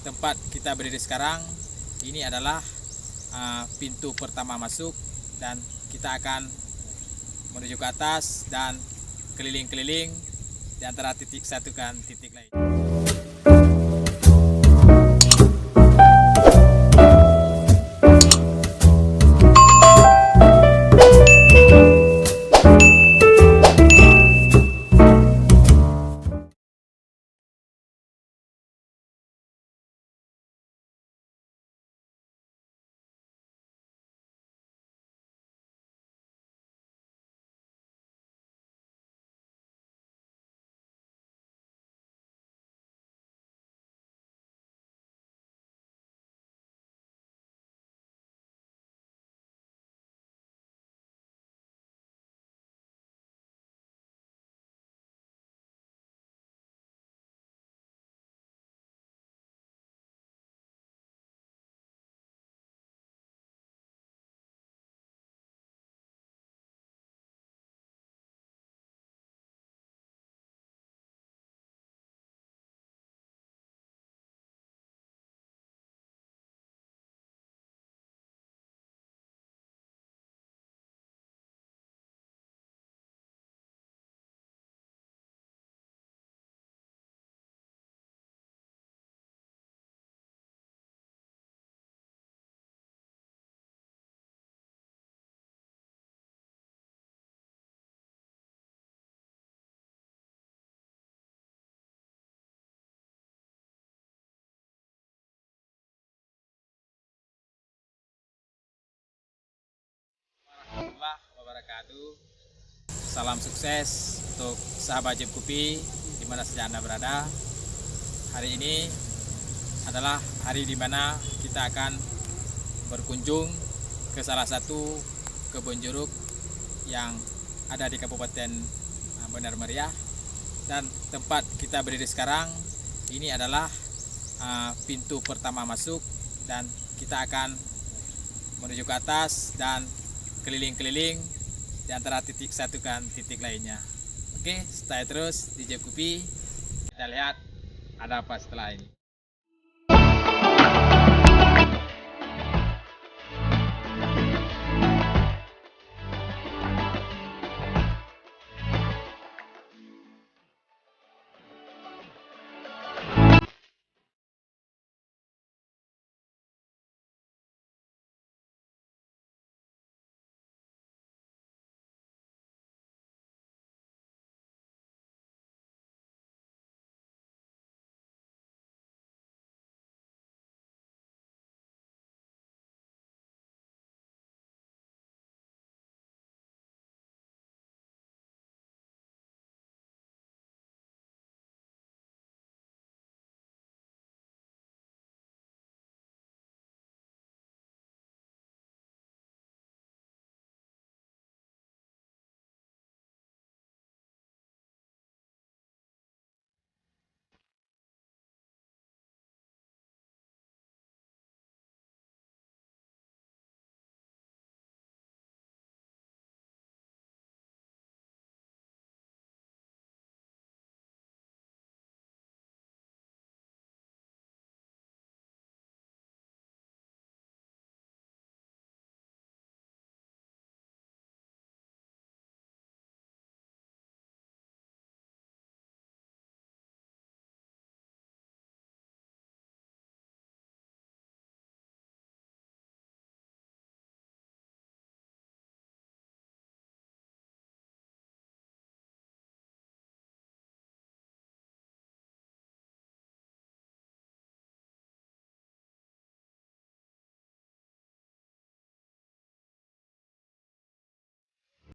tempat kita berdiri sekarang ini adalah pintu pertama masuk, dan kita akan menuju ke atas dan keliling-keliling di antara titik satu dan titik lain. Wabarakatuh. Salam sukses untuk sahabat Jeep Kopi di mana saja Anda berada. Hari ini adalah hari di mana kita akan berkunjung ke salah satu kebun jeruk yang ada di Kabupaten Bandar Meriah, dan tempat kita berdiri sekarang ini adalah pintu pertama masuk, dan kita akan menuju ke atas dan keliling-keliling di antara titik satu dan titik lainnya. Oke, stay terus di Jeep Kopi. Kita lihat ada apa setelah ini.